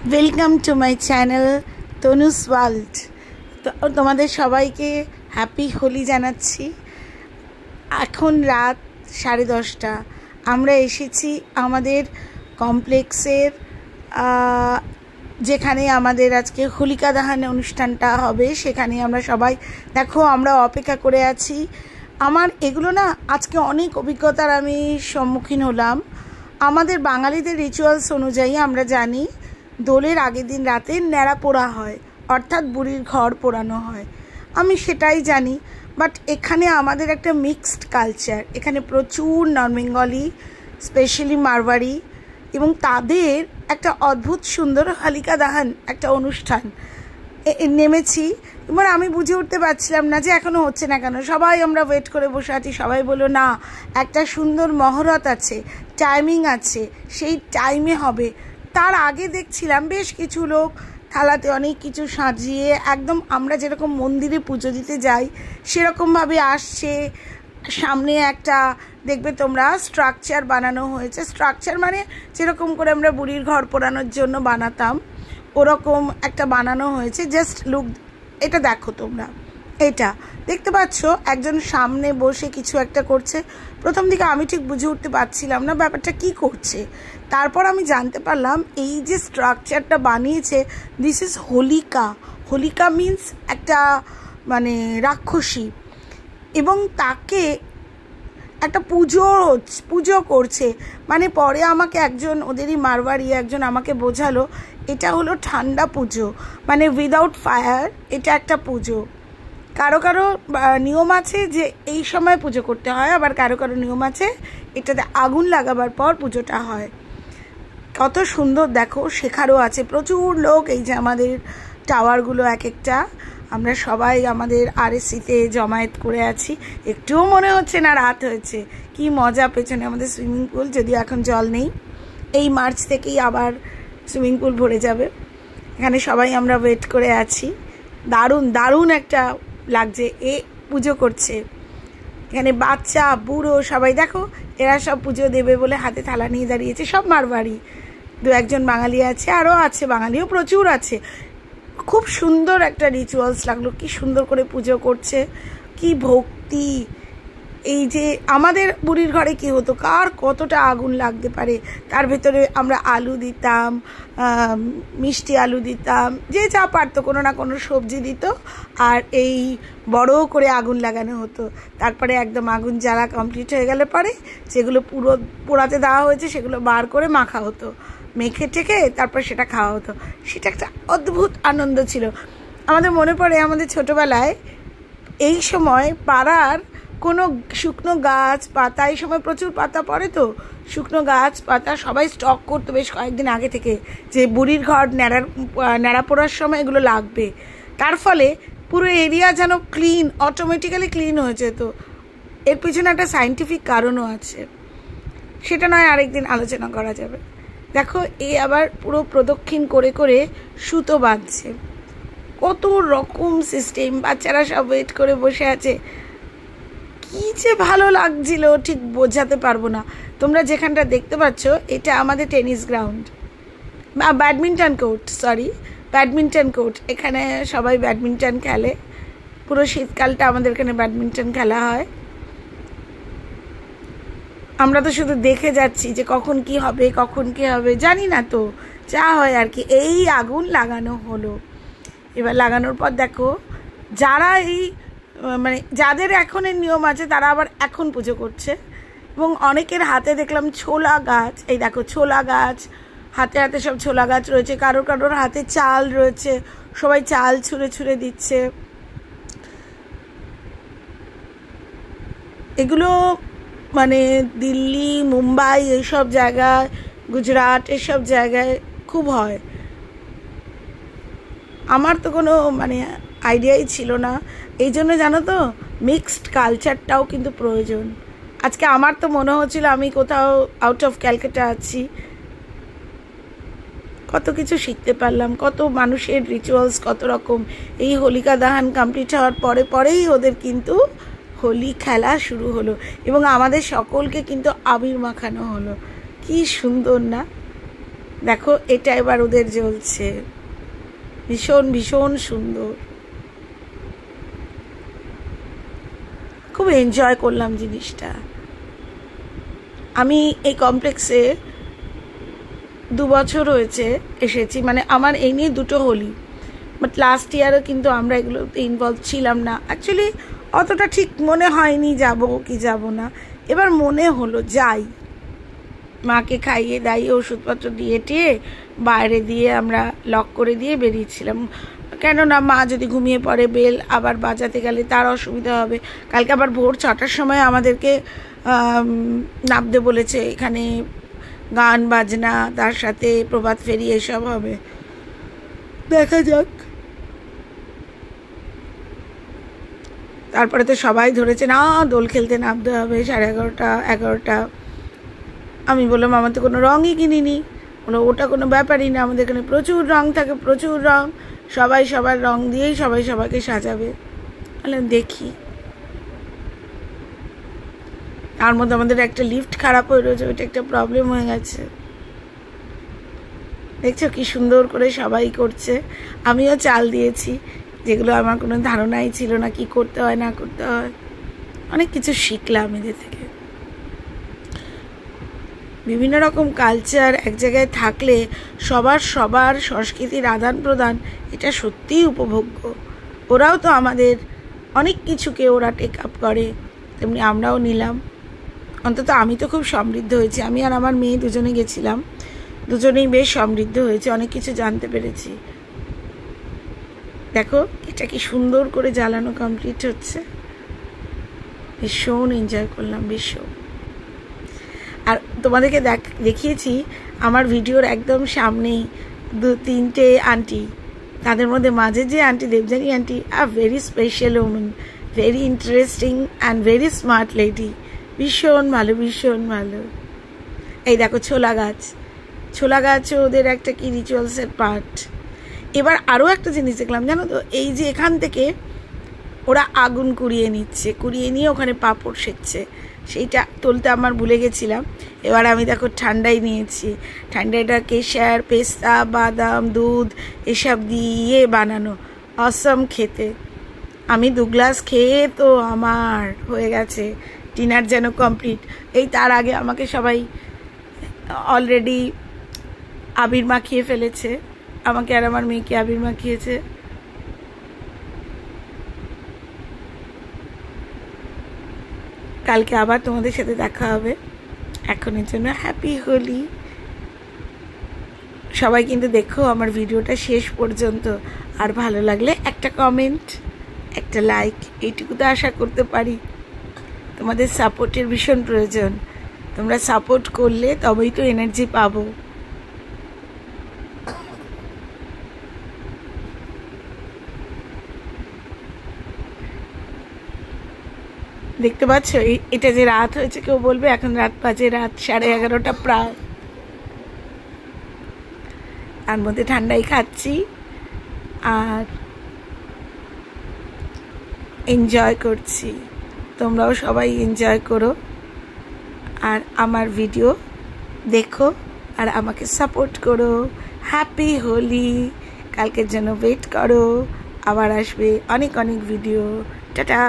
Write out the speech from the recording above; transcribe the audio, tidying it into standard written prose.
Welcome to my channel Tanu's world. তোমাদের সবাইকে happy Holi জানাচ্ছি। এখন রাত 10:30। আমরা এসেছি আমাদের কমপ্লেক্সের যেখানে আমাদের আজকে হোলিকা দহন অনুষ্ঠানটা হবে, সেখানে আমরা সবাই দেখো আমরা অপেক্ষা করে আছি। আমার এগুলো না আজকে অনেক অভিজ্ঞতার আমি সম্মুখীন হলাম। আমাদের বাঙালিদের রিচুয়ালস অনুযায়ী আমরা জানি দোলের আগের দিন রাতে ন্যাড়া পোড়া হয়, অর্থাৎ বুড়ির ঘর পোড়ানো হয়। আমি সেটাই জানি, বাট এখানে আমাদের একটা মিক্সড কালচার। এখানে প্রচুর নন বেঙ্গলি, স্পেশালি মারওয়াড়ি, এবং তাদের একটা অদ্ভুত সুন্দর হোলিকা দহন একটা অনুষ্ঠান নেমেছি। এবার আমি বুঝে উঠতে পারছিলাম না যে এখনও হচ্ছে না কেন। সবাই আমরা ওয়েট করে বসে আছি। সবাই বললো না, একটা সুন্দর মহরত আছে, টাইমিং আছে, সেই টাইমে হবে। তার আগে দেখছিলাম বেশ কিছু লোক থালাতে অনেক কিছু সাজিয়ে একদম আমরা যেরকম মন্দিরে পুজো দিতে যাই সেরকমভাবে আসছে। সামনে একটা দেখবে তোমরা স্ট্রাকচার বানানো হয়েছে। স্ট্রাকচার মানে যেরকম করে আমরা বুড়ির ঘর পোড়ানোর জন্য বানাতাম ওরকম একটা বানানো হয়েছে। জাস্ট লুক, এটা দেখো তোমরা, এটা দেখতে পাচ্ছ একজন সামনে বসে কিছু একটা করছে। প্রথম দিকে আমি ঠিক বুঝে উঠতে পারছিলাম না ব্যাপারটা কি করছে। তারপর আমি জানতে পারলাম এই যে স্ট্রাকচারটা বানিয়েছে, this is Holika. Holika means একটা মানে রাক্ষসী, এবং তাকে একটা পুজো করছে। মানে পরে আমাকে একজন ওদেরই মারওয়াড়ি একজন আমাকে বোঝালো এটা হলো ঠান্ডা পুজো, মানে উইদাউট ফায়ার এটা একটা পুজো। কারো কারো নিয়ম আছে যে এই সময় পুজো করতে হয়, আবার কারো কারো নিয়ম আছে এটাতে আগুন লাগাবার পর পুজোটা হয়। কত সুন্দর দেখো, শেখারও আছে। প্রচুর লোক, এই যে আমাদের টাওয়ারগুলো এক একটা, আমরা সবাই আমাদের আরএসসিতে জমায়েত করে আছি। একটুও মনে হচ্ছে না রাত হয়েছে। কি মজা! পেছনে আমাদের সুইমিং পুল, যদিও এখন জল নেই। এই মার্চ থেকেই আবার সুইমিং পুল ভরে যাবে। এখানে সবাই আমরা ওয়েট করে আছি। দারুণ দারুণ একটা লাগছে। এ পুজো করছে এখানে বাচ্চা বুড়ো সবাই। দেখো এরা সব পুজো দেবে বলে হাতে থালা নিয়ে দাঁড়িয়েছে। সব মারওয়াড়ি, দু একজন বাঙালি আছে, আরও আছে, বাঙালিও প্রচুর আছে। খুব সুন্দর একটা রিচুয়ালস লাগলো। কি সুন্দর করে পুজো করছে, কি ভক্তি। এই যে আমাদের বুড়ির ঘরে কি হতো, কার কতটা আগুন লাগতে পারে, তার ভেতরে আমরা আলু দিতাম, মিষ্টি আলু দিতাম, যে যা পারতো কোনো না কোনো সবজি দিত, আর এই বড় করে আগুন লাগানো হতো। তারপরে একদম আগুন জ্বালা কমপ্লিট হয়ে গেলে পরে যেগুলো পুরো পোড়াতে দেওয়া হয়েছে সেগুলো বার করে মাখা হতো, মেখে টেখে তারপর সেটা খাওয়া হতো। সেটা একটা অদ্ভুত আনন্দ ছিল। আমাদের মনে পড়ে আমাদের ছোটোবেলায় এই সময় পাড়ার কোনো শুকনো গাছ পাতা, এই সময় প্রচুর পাতা পড়ে, তো শুকনো গাছ পাতা সবাই স্টক করতো বেশ কয়েকদিন আগে থেকে, যে বুড়ির ঘর ন্যাড়া পোড়ার সময় এগুলো লাগবে। তার ফলে পুরো এরিয়া যেন ক্লিন, অটোমেটিক্যালি ক্লিন হয়ে যেত। এর পিছনে একটা সায়েন্টিফিক কারণও আছে, সেটা নয় আরেকদিন আলোচনা করা যাবে। দেখো এ আবার পুরো প্রদক্ষিণ করে করে সুতো বাঁধছে। কত রকম সিস্টেম, বাচ্চারা সব ওয়েট করে বসে আছে। কি যে ভালো লাগছিল ঠিক বোঝাতে পারবো না। তোমরা যেখানটা দেখতে পাচ্ছ এটা আমাদের টেনিস গ্রাউন্ড বা ব্যাডমিন্টন কোর্ট, ব্যাডমিন্টন কোর্ট। এখানে সবাই ব্যাডমিন্টন খেলে। পুরো শীতকালটা আমাদের এখানে ব্যাডমিন্টন খেলা হয়। আমরা তো শুধু দেখে যাচ্ছি যে কখন কি হবে জানি না, তো যা হয় আর কি। এই আগুন লাগানো হলো, এবার লাগানোর পর দেখো যারা এই মানে যাদের এখনের নিয়ম আছে তারা আবার এখন পুজো করছে। এবং অনেকের হাতে দেখলাম ছোলা গাছ। এই দেখো ছোলা গাছ, হাতে হাতে সব ছোলা গাছ রয়েছে। কারোর হাতে চাল রয়েছে, সবাই চাল ছুঁড়ে ছুঁড়ে দিচ্ছে। এগুলো মানে দিল্লি, মুম্বাই এইসব জায়গায়, গুজরাট এসব জায়গায় খুব হয়। আমার তো কোনো মানে আইডিয়াই ছিল না। এই জন্য জানো তো মিক্সড কালচারটাও কিন্তু প্রয়োজন। আজকে আমার তো মনে হচ্ছিল আমি কোথাও আউট অফ ক্যালকাটা আছি। কত কিছু শিখতে পারলাম, কত মানুষের রিচুয়ালস কত রকম। এই হোলিকা দহন কমপ্লিট হওয়ার পরেই ওদের কিন্তু হোলি খেলা শুরু হলো, এবং আমাদের সকলকে কিন্তু আবির মাখানো হলো। কি সুন্দর না? দেখো এটা এবার ওদের জ্বলছে, ভীষণ ভীষণ সুন্দর, খুব এনজয় করলাম জিনিসটা। আমি এই কমপ্লেক্সে 2 বছর হয়েছে এসেছি, মানে আমার এই নিয়ে 2টো হোলি, বাট লাস্ট ইয়ারও কিন্তু আমরা এগুলোতে ইনভলভ ছিলাম না। অ্যাকচুয়ালি অতটা ঠিক মনে হয়নি যাব কি যাব না, এবার মনে হলো যাই। মাকে খাইয়ে দাইয়ে ওষুধপত্র দিয়ে টিয়ে বাইরে দিয়ে আমরা লক করে দিয়ে বেরিয়েছিলাম, কেননা মা যদি ঘুমিয়ে পড়ে বেল আবার বাজাতে গেলে তার অসুবিধা হবে। কালকে আবার ভোর 6টার সময় আমাদেরকে নামতে বলেছে, এখানে গান বাজনা তার সাথে প্রভাত ফেরি এসব হবে, দেখা যাক। তারপরে তো সবাই ধরেছে না দোল খেলতে নামতে হবে 11:30 11টা। আমি বললাম আমার তো কোনো রঙই কিনিনি। ওটা কোনো ব্যাপারই না, আমাদের এখানে প্রচুর রং থাকে, প্রচুর রং, সবাই সবার রং দিয়েই সবাই সবাইকে সাজাবে। বললাম দেখি। তার মধ্যে আমাদের একটা লিফট খারাপ হয়ে রয়েছে, ওইটা একটা প্রবলেম হয়ে গেছে। দেখছো কি সুন্দর করে সবাই করছে। আমিও চাল দিয়েছি, যেগুলো আমার কোনো ধারণাই ছিল না কি করতে হয় না করতে হয়। অনেক কিছু শিখলাম এদের থেকে। বিভিন্ন রকম কালচার এক জায়গায় থাকলে সবার সংস্কৃতির আদান প্রদান, এটা সত্যিই উপভোগ্য। ওরাও তো আমাদের অনেক কিছুকে ওরা টেক আপ করে, তেমনি আমরাও নিলাম। অন্তত আমি তো খুব সমৃদ্ধ হয়েছি, আমি আর আমার মেয়ে দুজনে গেছিলাম, দুজনেই বেশ সমৃদ্ধ হয়েছে, অনেক কিছু জানতে পেরেছি। দেখো এটা কি সুন্দর করে জ্বালানো কমপ্লিট হচ্ছে, ভীষণ এনজয় করলাম ভীষণ। আর তোমাদেরকে দেখিয়েছি আমার ভিডিওর একদম সামনেই 2-3টে আন্টি, তাদের মধ্যে মাঝে যে auntie Debjani auntie, a very special women, very interesting and very smart lady, ভীষণ ভালো ভীষণ ভালো। এই দেখো ছোলা গাছও ওদের একটা কি রিচুয়ালসের পার্ট। এবার আরও একটা জিনিস দেখলাম জানো তো, এই যে এখান থেকে ওরা আগুন কুড়িয়ে নিয়ে ওখানে পাঁপড় সেঁকছে, সেইটা তুলতে আমার ভুলে গেছিলাম। এবার আমি দেখো ঠান্ডাই নিয়েছি, ঠান্ডাটা কেশর পেস্তা বাদাম দুধ এসব দিয়ে বানানো, অসম খেতে। আমি 2 গ্লাস খেয়ে তো আমার হয়ে গেছে ডিনার যেন কমপ্লিট। এই তার আগে আমাকে সবাই অলরেডি আবির মাখিয়ে ফেলেছে, আমাকে আর আমার মেয়েকে আবির মাখিয়েছে। কালকে আবার তোমাদের সাথে দেখা হবে। এখনের জন্য হ্যাপি হোলি। সবাই কিন্তু দেখো আমার ভিডিওটা শেষ পর্যন্ত, আর ভালো লাগলে একটা কমেন্ট একটা লাইক, এইটুকু তো আশা করতে পারি। তোমাদের সাপোর্টের ভীষণ প্রয়োজন, তোমরা সাপোর্ট করলে তবেই তো এনার্জি পাবো। দেখতে পাচ্ছ এটা যে রাত হয়েছে, কেউ বলবে এখন রাত বাজে রাত 11:30 প্রায়। তার মধ্যে ঠান্ডাই খাচ্ছি আর এনজয় করছি। তোমরাও সবাই এনজয় করো আর আমার ভিডিও দেখো আর আমাকে সাপোর্ট করো। হ্যাপি হোলি। কালকের জন্য ওয়েট করো, আবার আসবে অনেক অনেক ভিডিও। টাটা।